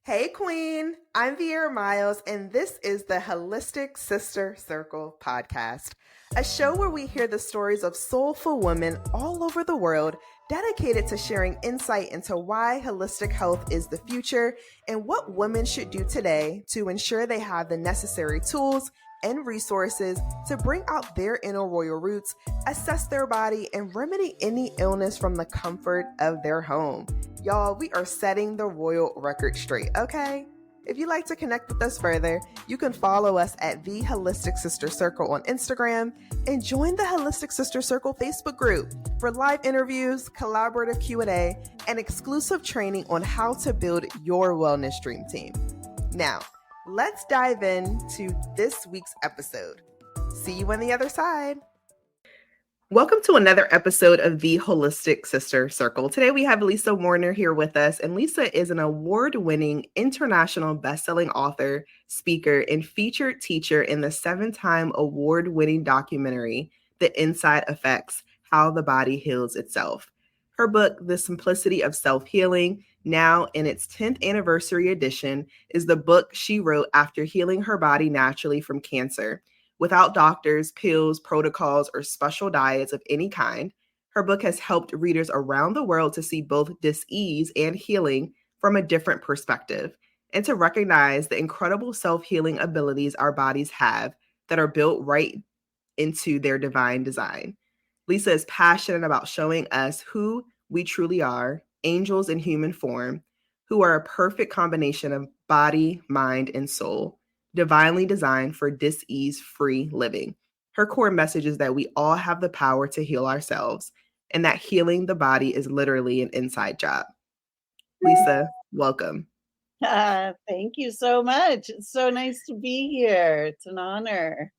Hey, Queen. I'm Vieira Miles, and this is the Holistic Sister Circle podcast, a show where we hear the stories of soulful women all over the world dedicated to sharing insight into why holistic health is the future and what women should do today to ensure they have the necessary tools and resources to bring out their inner royal roots, assess their body, and remedy any illness from the comfort of their home. Y'all, we are setting the royal record straight, okay? If you'd like to connect with us further, you can follow us at The Holistic Sister Circle on Instagram and join the Holistic Sister Circle Facebook group for live interviews, collaborative Q&A, and exclusive training on how to build your wellness dream team. Now, let's dive into this week's episode. See you on the other side. Welcome to another episode of The Holistic Sister Circle. Today we have Lisa Warner here with us, and Lisa is an award-winning international best-selling author, speaker, and featured teacher in the 7-time award-winning documentary, The Inside Effects: How the Body Heals Itself. Her book, The Simplicity of Self-Healing, now in its 10th anniversary edition, is the book she wrote after healing her body naturally from cancer. Without doctors, pills, protocols, or special diets of any kind. Her book has helped readers around the world to see both dis-ease and healing from a different perspective, and to recognize the incredible self-healing abilities our bodies have that are built right into their divine design. Lisa is passionate about showing us who we truly are, angels in human form, who are a perfect combination of body, mind, and soul, divinely designed for dis-ease-free living. Her core message is that we all have the power to heal ourselves, and that healing the body is literally an inside job. Lisa, welcome. Thank you so much. It's so nice to be here. It's an honor.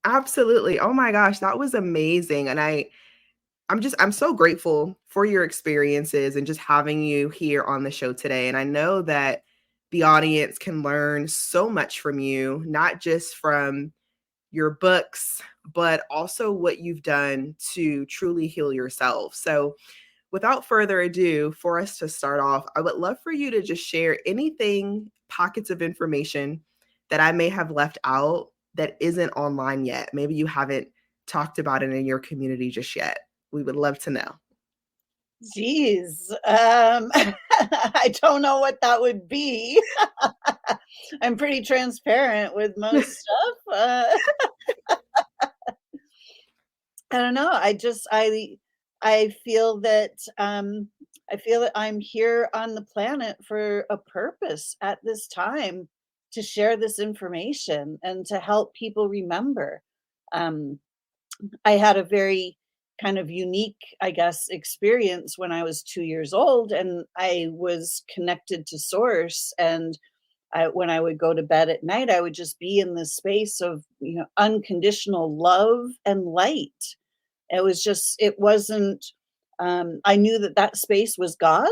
Absolutely. Oh my gosh, that was amazing. And I'm so grateful for your experiences and just having you here on the show today. And I know that the audience can learn so much from you, not just from your books, but also what you've done to truly heal yourself. So without further ado, for us to start off, I would love for you to just share anything, pockets of information that I may have left out that isn't online yet. Maybe you haven't talked about it in your community just yet. We would love to know. Geez, I don't know what that would be. I'm pretty transparent with most stuff. I don't know. I feel that I'm here on the planet for a purpose at this time to share this information and to help people remember. Um, I had a very kind of unique, I guess, experience when I was 2 years old, and I was connected to source. And when I would go to bed at night, I would just be in this space of, unconditional love and light. It wasn't, I knew that that space was God.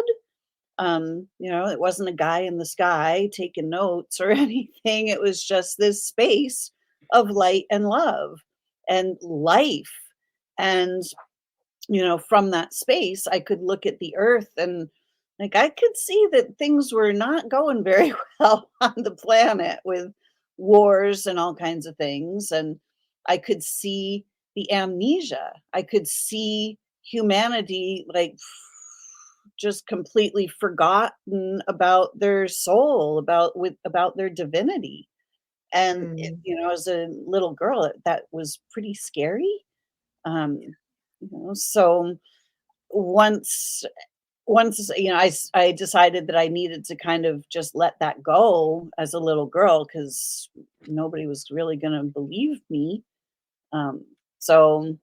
It wasn't a guy in the sky taking notes or anything. It was just this space of light and love and life. And, from that space, I could look at the earth and like I could see that things were not going very well on the planet with wars and all kinds of things. And I could see the amnesia. I could see humanity like just completely forgotten about their soul, about their divinity. And as a little girl, that was pretty scary. Um, so once I decided that I needed to kind of just let that go as a little girl because nobody was really going to believe me. So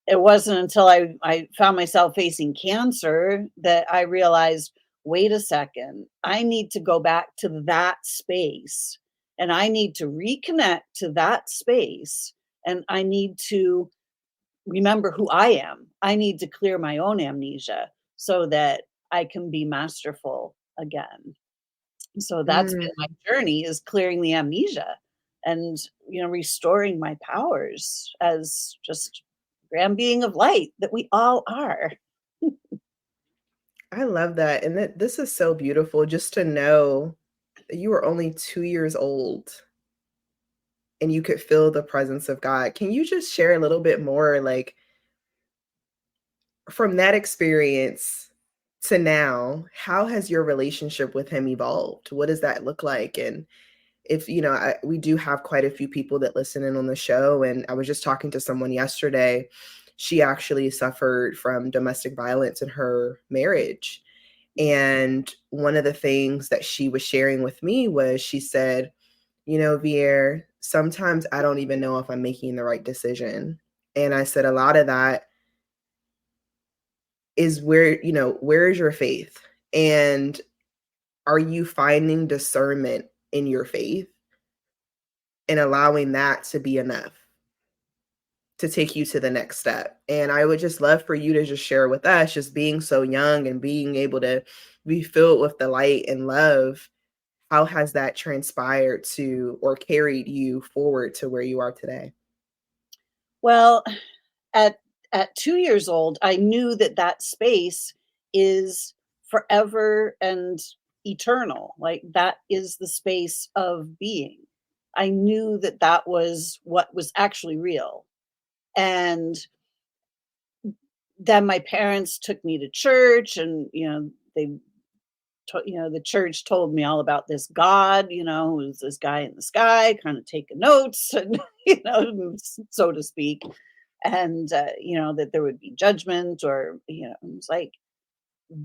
it wasn't until I found myself facing cancer that I realized, wait a second, I need to go back to that space and I need to reconnect to that space and I need to remember who I am. I need to clear my own amnesia so that I can be masterful again. So that's been my journey, is clearing the amnesia and restoring my powers as just grand being of light that we all are. I love that. And this is so beautiful just to know that you were only 2 years old and you could feel the presence of God. Can you just share a little bit more, like, from that experience to now, how has your relationship with him evolved? What does that look like? And if, we do have quite a few people that listen in on the show. And I was just talking to someone yesterday. She actually suffered from domestic violence in her marriage. And one of the things that she was sharing with me was she said, Vier, sometimes I don't even know if I'm making the right decision. And I said, a lot of that is where is your faith? And are you finding discernment in your faith and allowing that to be enough to take you to the next step? And I would just love for you to just share with us, just being so young and being able to be filled with the light and love. How has that transpired to or carried you forward to where you are today? Well, at 2 years old, I knew that that space is forever and eternal. Like, that is the space of being. I knew that that was what was actually real. And then my parents took me to church, and, the church told me all about this God, who's this guy in the sky, kind of taking notes, and, so to speak. And, that there would be judgment, or, it was like,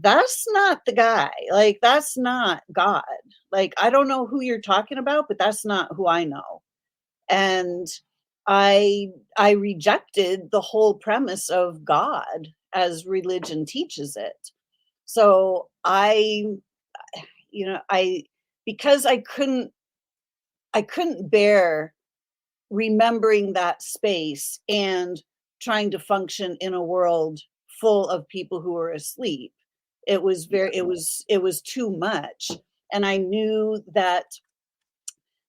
that's not the guy. Like, that's not God. Like, I don't know who you're talking about, but that's not who I know. And I rejected the whole premise of God as religion teaches it. So I because I couldn't bear remembering that space and trying to function in a world full of people who were asleep. It was too much. And I knew that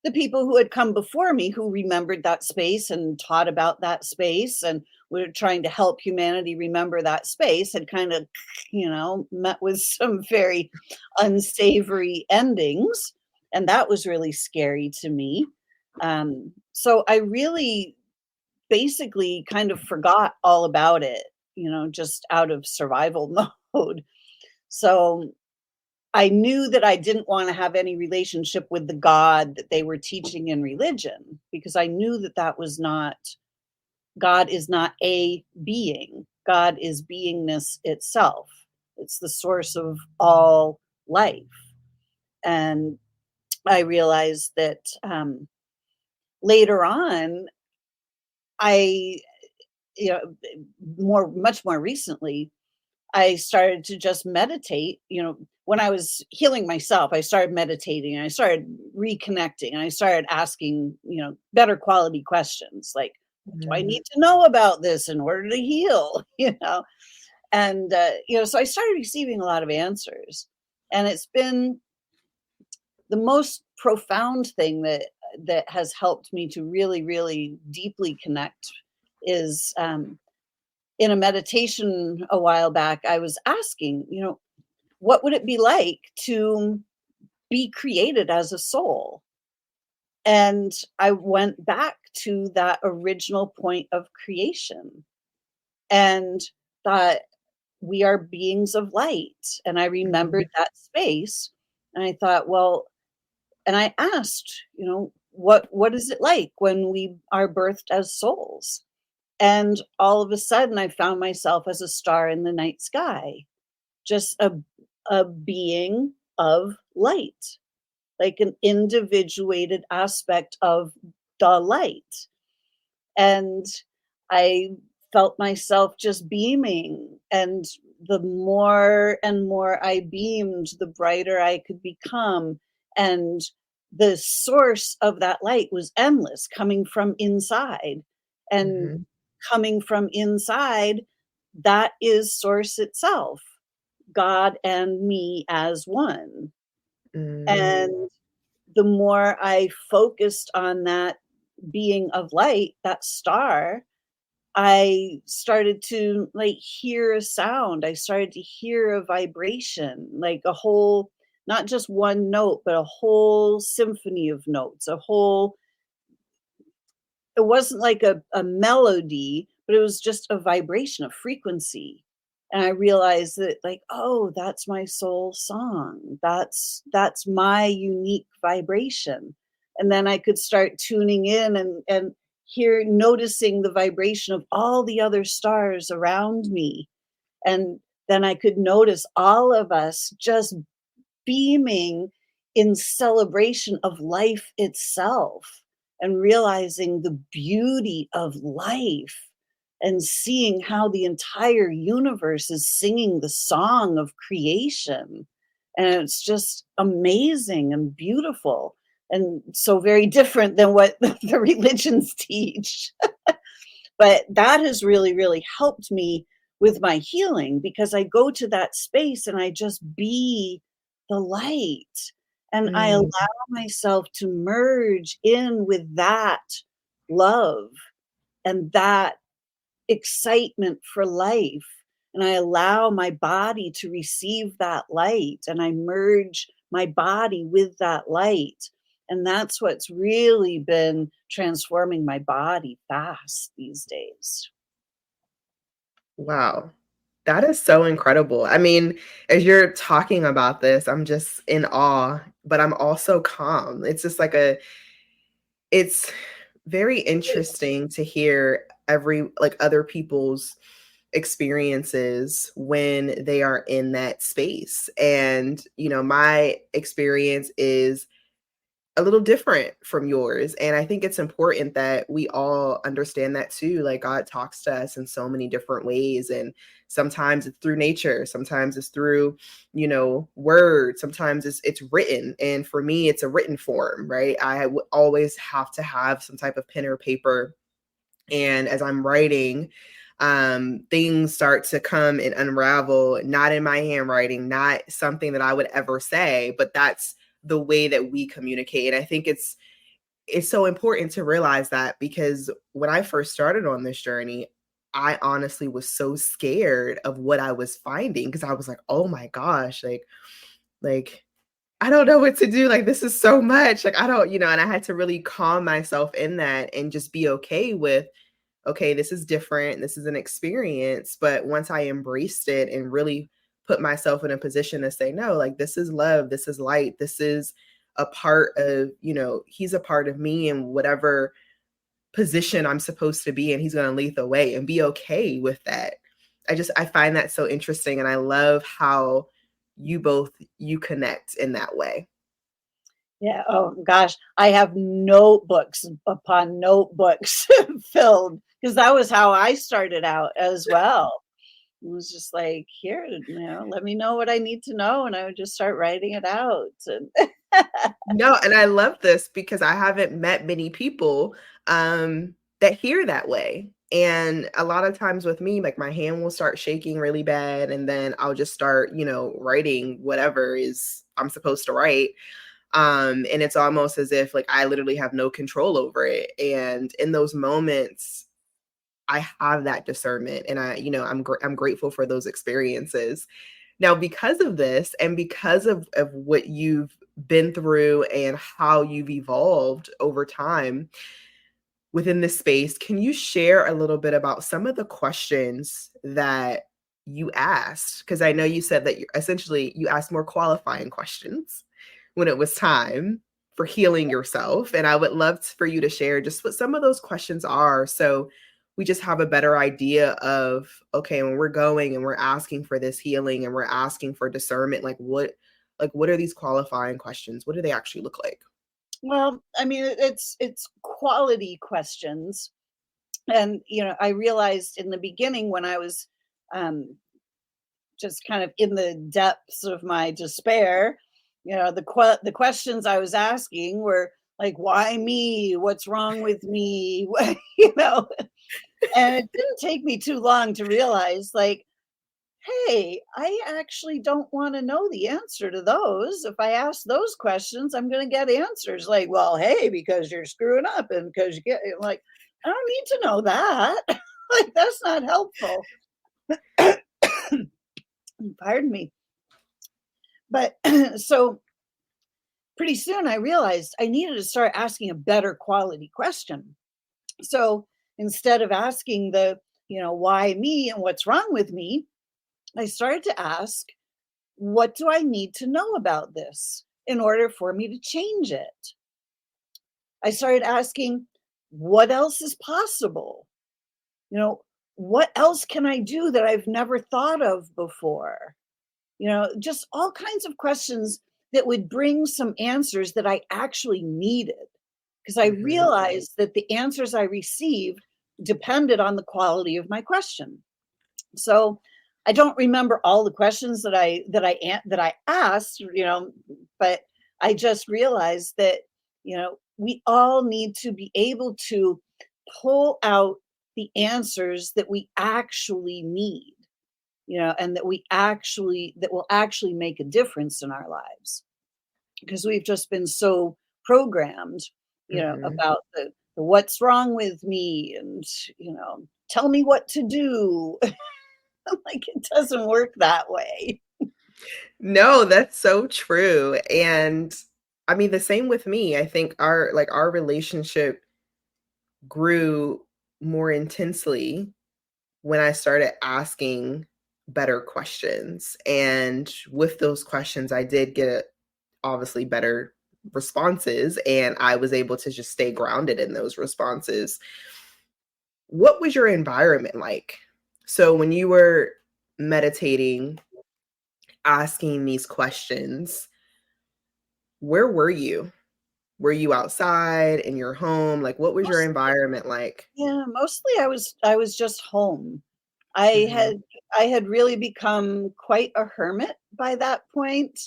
the people who had come before me, who remembered that space and taught about that space and were trying to help humanity remember that space, had kind of, met with some very unsavory endings. And that was really scary to me. So I really basically kind of forgot all about it, just out of survival mode. So I knew that I didn't want to have any relationship with the God that they were teaching in religion, because I knew that that was not, God is not a being. God is beingness itself. It's the source of all life. And I realized that later on, I, you know, much more recently, I started to just meditate. When I was healing myself, I started meditating, and I started reconnecting, and I started asking, better quality questions like, what do I Mhm. need to know about this in order to heal? And, so I started receiving a lot of answers. And it's been the most profound thing that has helped me to really, really deeply connect is, in a meditation a while back, I was asking, what would it be like to be created as a soul? And I went back to that original point of creation and thought, we are beings of light. And I remembered Mhm. that space. And I thought, well, and I asked, what is it like when we are birthed as souls? And all of a sudden, I found myself as a star in the night sky, just a being of light, like an individuated aspect of the light. And I felt myself just beaming. And the more and more I beamed, the brighter I could become. And the source of that light was endless, coming from inside. And Mhm. coming from inside, that is source itself, God and me as one. Mm. And the more I focused on that being of light, that star, I started to like hear a sound. I started to hear a vibration, like a whole, not just one note, but a whole symphony of notes, a whole, it wasn't like a melody, but it was just a vibration, a frequency. And I realized that, like, oh, that's my soul song. That's my unique vibration. And then I could start tuning in and hear, noticing the vibration of all the other stars around me. And then I could notice all of us just beaming in celebration of life itself, and realizing the beauty of life, and seeing how the entire universe is singing the song of creation. And it's just amazing and beautiful, and so very different than what the religions teach. But that has really, really helped me with my healing, because I go to that space and I just be the light. And I allow Mm. myself to merge in with that love and that excitement for life. And I allow my body to receive that light, and I merge my body with that light. And that's what's really been transforming my body fast these days. Wow. That is so incredible. I mean, as you're talking about this, I'm just in awe, but I'm also calm. It's just like it's very interesting to hear like other people's experiences when they are in that space. And, my experience is a little different from yours. And I think it's important that we all understand that too. Like, God talks to us in so many different ways. And sometimes it's through nature, sometimes it's through, words, sometimes it's written. And for me, it's a written form, right? Always have to have some type of pen or paper. And as I'm writing, things start to come and unravel, not in my handwriting, not something that I would ever say, but that's the way that we communicate. And I think it's so important to realize that, because when I first started on this journey, I honestly was so scared of what I was finding, because I was like, oh my gosh, like I don't know what to do. Like, this is so much. Like, I don't, and I had to really calm myself in that and just be okay with, okay, this is different. This is an experience. But once I embraced it and really put myself in a position to say, no, like, this is love, this is light, this is a part of, he's a part of me, and whatever position I'm supposed to be in, he's going to lead the way, and be okay with that. I find that so interesting. And I love how you connect in that way. Yeah. Oh gosh, I have notebooks upon notebooks filled, because that was how I started out as well. It was just like, here, let me know what I need to know, and I would just start writing it out. And No, and I love this because I haven't met many people that hear that way. And a lot of times with me, like, my hand will start shaking really bad, and then I'll just start, writing whatever is I'm supposed to write. And it's almost as if, like, I literally have no control over it. And in those moments, I have that discernment, and I'm grateful for those experiences. Now, because of this, and because of what you've been through and how you've evolved over time within this space, can you share a little bit about some of the questions that you asked? Because I know you said that you asked more qualifying questions when it was time for healing yourself. And I would love for you to share just what some of those questions are, so we just have a better idea of, okay, when we're going and we're asking for this healing and we're asking for discernment, like what are these qualifying questions? What do they actually look like? well, I mean, it's quality questions. And I realized in the beginning, when I was um, just kind of in the depths of my despair, the questions I was asking were like, why me? What's wrong with me? you know and it didn't take me too long to realize, like, hey, I actually don't want to know the answer to those. If I ask those questions, I'm going to get answers like, well, hey, because you're screwing up, and because you get, like, I don't need to know that. Like, that's not helpful. Pardon me. But so pretty soon I realized I needed to start asking a better quality question. So instead of asking why me and what's wrong with me, I started to ask, what do I need to know about this in order for me to change it? I started asking, what else is possible? You know, what else can I do that I've never thought of before? Just all kinds of questions that would bring some answers that I actually needed. Because I Mm-hmm. realized that the answers I received depended on the quality of my question. So I don't remember all the questions that I asked, but I just realized that we all need to be able to pull out the answers that we actually need, and that will actually make a difference in our lives, because we've just been so programmed, Mm-hmm. about the what's wrong with me, and tell me what to do. Like, it doesn't work that way. No, that's so true. And I mean, the same with me. I think our relationship grew more intensely when I started asking better questions. And with those questions, I did get obviously better responses, and I was able to just stay grounded in those responses. What was your environment like? So when you were meditating, asking these questions, where were you? Were you outside in your home? Like, what was your Mostly, environment like? yeah, mostly I was just home. I Mhm. had I had really become quite a hermit by that point.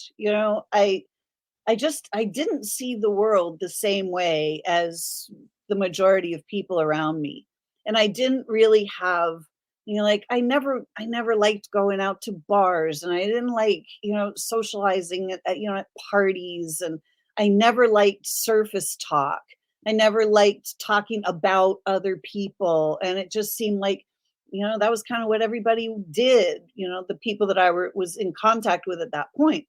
I didn't see the world the same way as the majority of people around me. And I didn't really have, like, I never liked going out to bars, and I didn't like, socializing at parties, and I never liked surface talk. I never liked talking about other people, and it just seemed like, that was kind of what everybody did, the people that was in contact with at that point.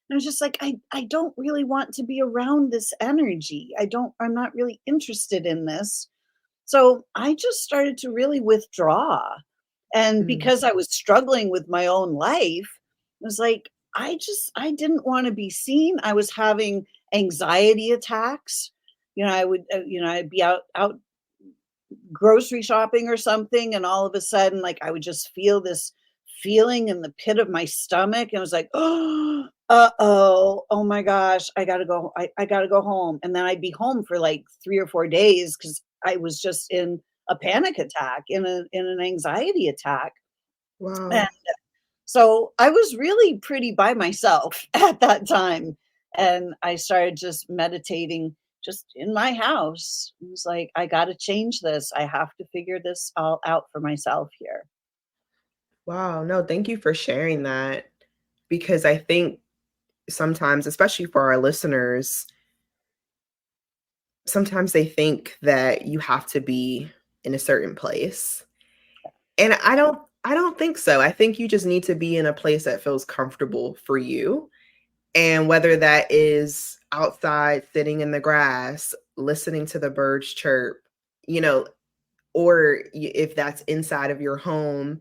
I was just like, I don't really want to be around this energy. I'm not really interested in this. So I just started to really withdraw. And Mm. because I was struggling with my own life, it was like, I didn't want to be seen. I was having anxiety attacks. I'd be out grocery shopping or something, and all of a sudden, like, I would just feel this feeling in the pit of my stomach, and I was like, oh, oh my gosh, I gotta go home. And then I'd be home for like 3 or 4 days because I was just in a panic attack, in an anxiety attack. And Wow. so I was really pretty by myself at that time. And I started just meditating just in my house. It was like, I got to change this. I have to figure this all out for myself here. Wow. No, thank you for sharing that, because I think sometimes, especially for our listeners, sometimes they think that you have to be in a certain place. And I don't think so. I think you just need to be in a place that feels comfortable for you. And whether that is outside sitting in the grass, listening to the birds chirp, you know, or if that's inside of your home,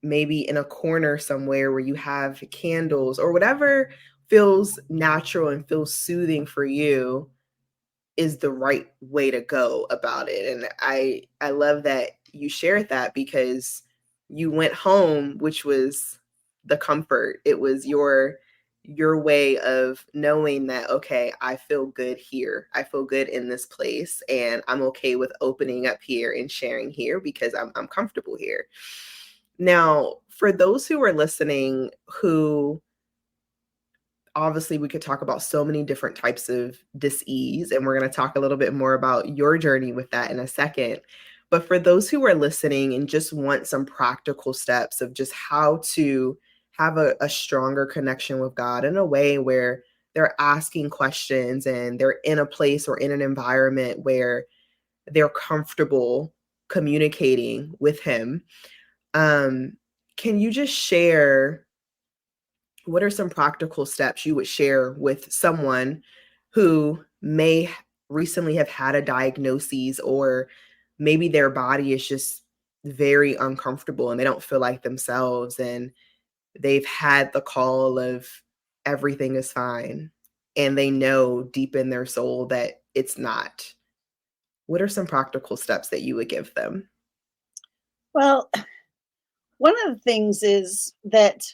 maybe in a corner somewhere where you have candles or whatever feels natural and feels soothing for you, is the right way to go about it. And I love that you shared that, because you went home, which was the comfort. It was your way of knowing that, okay, I feel good here. I feel good in this place, and I'm okay with opening up here and sharing here because I'm comfortable here. Now, for those who are listening, who obviously we could talk about so many different types of dis-ease, and we're going to talk a little bit more about your journey with that in a second. But for those who are listening and just want some practical steps of just how to have a stronger connection with God in a way where they're asking questions and they're in a place or in an environment where they're comfortable communicating with him, um, can you just share what are some practical steps you would share with someone who may recently have had a diagnosis, or maybe their body is just very uncomfortable and they don't feel like themselves, and they've had the call of everything is fine and they know deep in their soul that it's not? What are some practical steps that you would give them? Well, one of the things is that,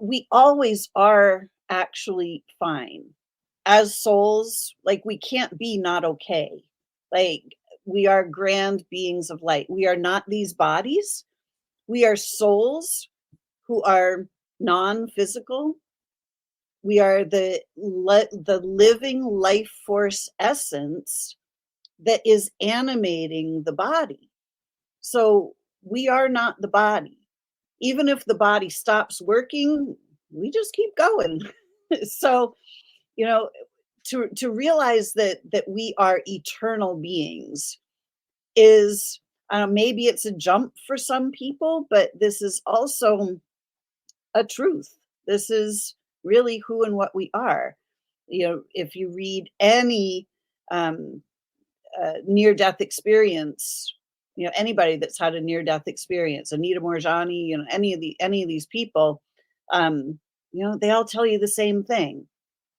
we always are actually fine. As souls, like, we can't be not okay. Like, we are grand beings of light. We are not these bodies. We are souls who are non-physical. We are the living life force essence that is animating the body. So we are not the body. Even if the body stops working, we just keep going. So, you know, to realize that we are eternal beings is, maybe it's a jump for some people, but this is also a truth. This is really who and what we are. If you read any um, near death experience, anybody that's had a near death experience, Anita Morjani, any of these people, they all tell you the same thing.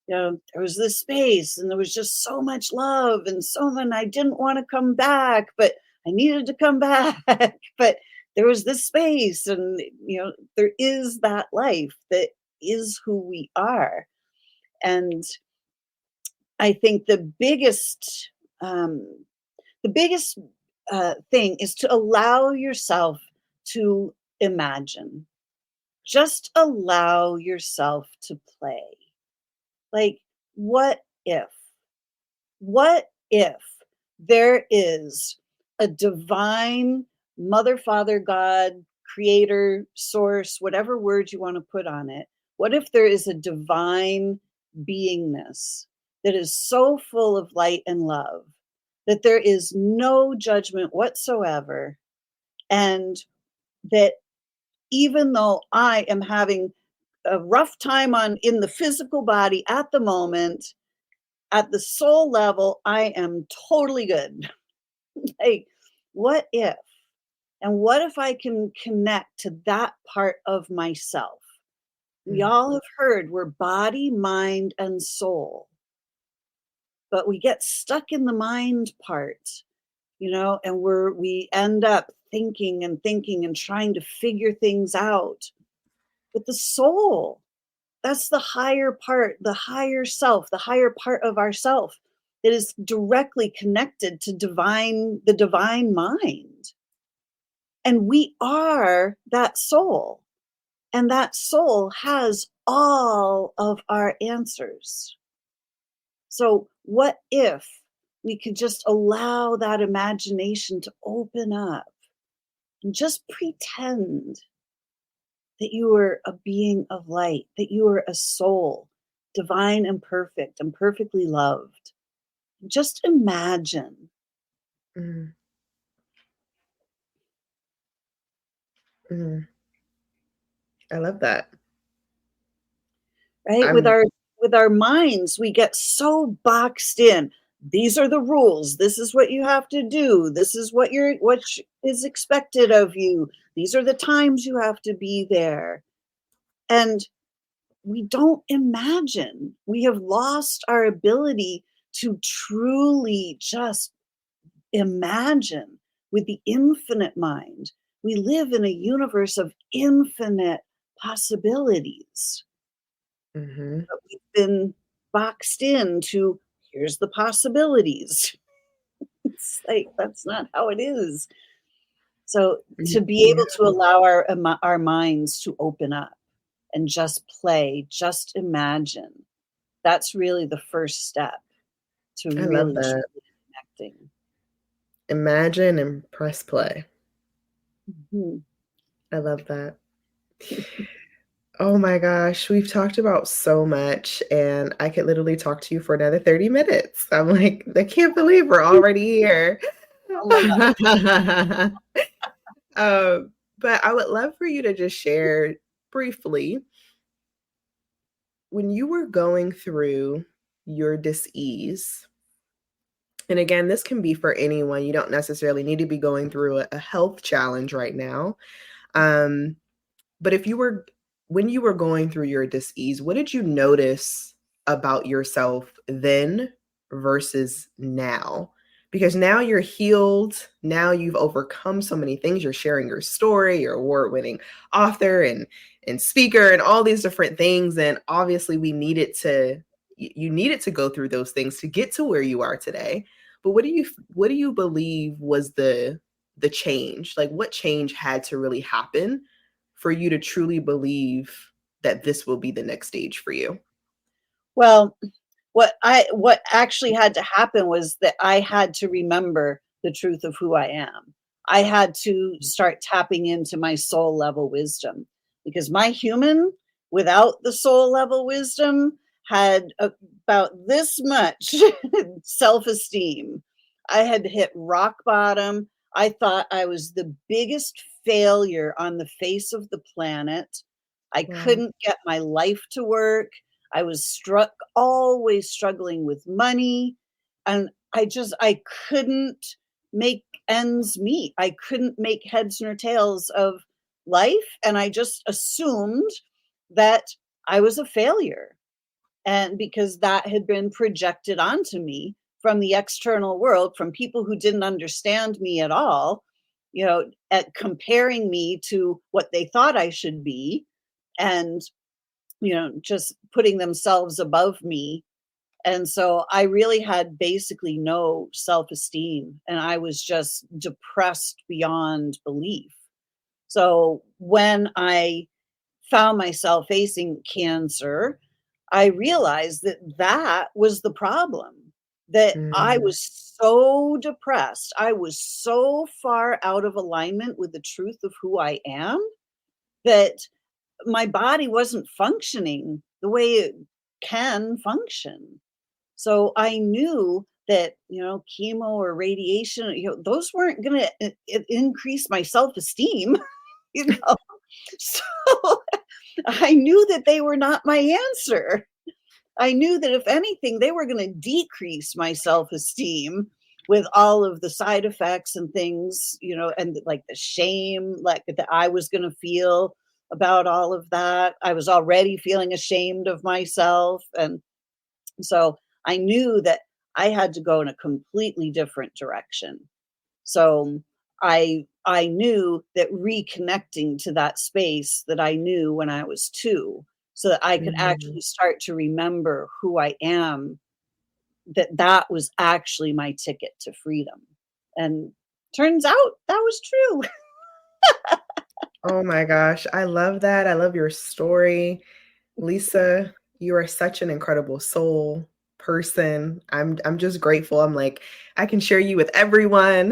There was this space and there was just so much love and so many, I didn't want to come back, but I needed to come back. But there was this space, and there is that life that is who we are. And I think um, the biggest thing is to allow yourself to imagine. Just allow yourself to play. Like, what if? What if there is a divine mother, father, God, creator, source, whatever word you want to put on it? What if there is a divine beingness that is so full of light and love that there is no judgment whatsoever, and that even though I am having a rough time in the physical body at the moment, at the soul level, I am totally good. Like, what if? And what if I can connect to that part of myself? We Mm, all have heard we're body, mind, and soul, but we get stuck in the mind part, and we end up thinking and trying to figure things out. But the soul, that's the higher part, the higher self, the higher part of ourself that is directly connected to the divine mind. And we are that soul. And that soul has all of our answers. So, what if we could just allow that imagination to open up and just pretend that you were a being of light, that you were a soul, divine and perfect and perfectly loved? Just imagine, mm, mm. I love that. right? With I'm our minds, we get so boxed in. These are the rules. This is what you have to do. This is is expected of you. These are the times you have to be there. And we don't imagine. We have lost our ability to truly just imagine with the infinite mind. We live in a universe of infinite possibilities, mhm, but we've been boxed into, here's the possibilities. It's like, that's not how it is. So mm, to be yeah, able to allow our minds to open up and just play, just imagine, that's really the first step to I love really that. truly connecting. Imagine and press play. Mhm. I love that. Oh my gosh, we've talked about so much, and I could literally talk to you for another 30 minutes. I'm like, I can't believe we're already here. Oh my God. But I would love for you to just share briefly when you were going through your dis-ease, and again, this can be for anyone. You don't necessarily need to be going through a health challenge right now. Um, but if you were, when you were going through your dis-ease, what did you notice about yourself then versus now? Because now you're healed. Now you've overcome so many things. You're sharing your story, you're award-winning author and speaker and all these different things. And obviously we needed to, you needed to go through those things to get to where you are today. But what do you believe was the change? Like what change had to really happen for you to truly believe that this will be the next stage for you? Well, what actually had to happen was that I had to remember the truth of who I am. I had to start tapping into my soul level wisdom because my human without the soul level wisdom had about this much self-esteem. I had hit rock bottom. I thought I was the biggest failure on the face of the planet. I Wow. couldn't get my life to work. I was always struggling with money, and I couldn't make ends meet. I couldn't make heads nor tails of life, and I just assumed that I was a failure. And because that had been projected onto me from the external world, from people who didn't understand me at all, at comparing me to what they thought I should be, and just putting themselves above me. And so I really had basically no self esteem and I was just depressed beyond belief. So when I found myself facing cancer, I realized that that was the problem. That I Mm, was so depressed. I was so far out of alignment with the truth of who I am that my body wasn't functioning the way it can function. So I knew that, chemo or radiation, those weren't going to increase my self-esteem, you know. So I knew that they were not my answer. I knew that if anything, they were going to decrease my self-esteem with all of the side effects and things, and like the shame like that I was going to feel about all of that. I was already feeling ashamed of myself. And so I knew that I had to go in a completely different direction. So I knew that reconnecting to that space that I knew when I was 2, so that I could mhm. actually start to remember who I am, that was actually my ticket to freedom. And turns out that was true. Oh my gosh, I love that. I love your story. Lisa, you are such an incredible soul person. I'm just grateful. I'm like, I can share you with everyone.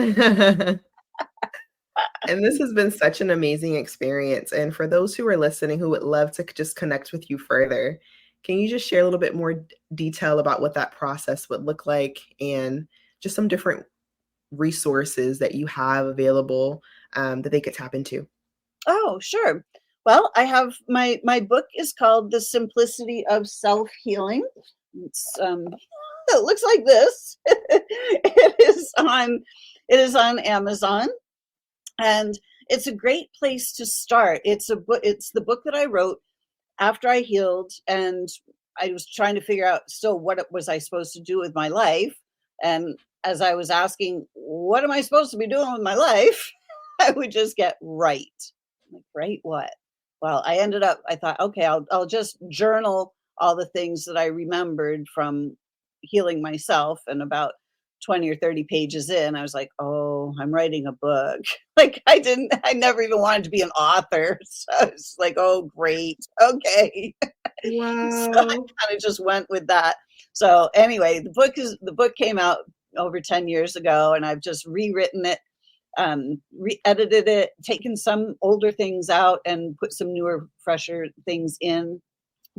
And this has been such an amazing experience. And for those who are listening who would love to just connect with you further, can you just share a little bit more detail about what that process would look like and just some different resources that you have available that they could tap into? Oh, sure. Well, I have my book is called The Simplicity of Self-Healing. It's it looks like this. It is on Amazon, and it's a great place to start. It's the book that I wrote after I healed, and I was trying to figure out still was I supposed to do with my life. And as I was asking, what am I supposed to be doing with my life? I would just get right. I'm like, right what? Well, I thought, okay, I'll just journal all the things that I remembered from healing myself. And about 20 or 30 pages in, I was like, oh, I'm writing a book. Like I never even wanted to be an author. So it's like, oh, great. Okay. So I Wow. kind of just went with that. So anyway, the book came out over 10 years ago, and I've just rewritten it, re-edited it, taken some older things out and put some newer, fresher things in.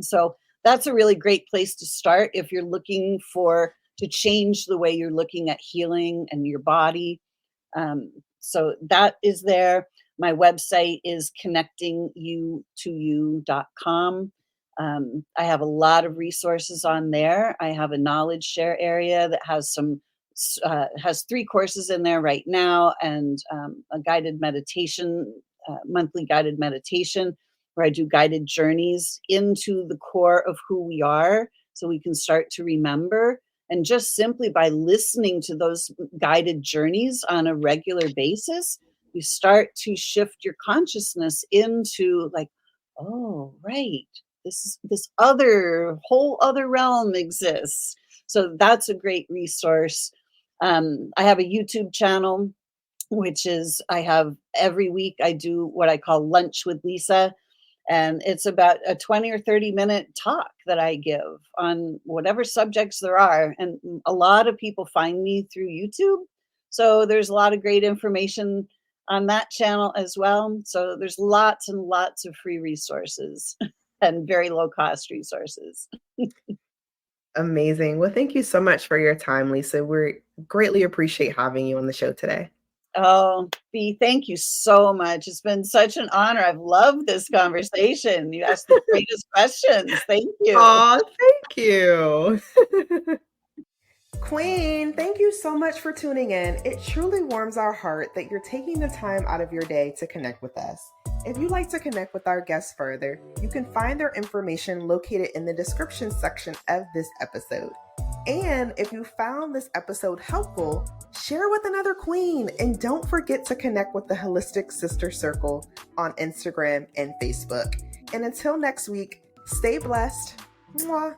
So that's a really great place to start if you're looking to change the way you're looking at healing and your body. So that is there. My website is connectingyoutoyou.com. I have a lot of resources on there. I have a knowledge share area that has 3 courses in there right now, and a guided meditation, monthly guided meditation, where I do guided journeys into the core of who we are, so we can start to remember. And just simply by listening to those guided journeys on a regular basis, you start to shift your consciousness into like, oh, right, this other whole other realm exists. So that's a great resource. I have a YouTube channel, which is I have every week I do what I call Lunch with Lisa. And it's about a 20 or 30-minute talk that I give on whatever subjects there are. And a lot of people find me through YouTube. So there's a lot of great information on that channel as well. So there's lots and lots of free resources and very low cost resources. Amazing. Well, thank you so much for your time, Lisa. We greatly appreciate having you on the show today. Oh, B, thank you so much. It's been such an honor. I've loved this conversation. You asked the greatest questions. Thank you. Aw, thank you. Queen, thank you so much for tuning in. It truly warms our heart that you're taking the time out of your day to connect with us. If you'd like to connect with our guests further, you can find their information located in the description section of this episode. And if you found this episode helpful, share with another queen. And don't forget to connect with the Holistic Sister Circle on Instagram and Facebook. And until next week, stay blessed. Mwah.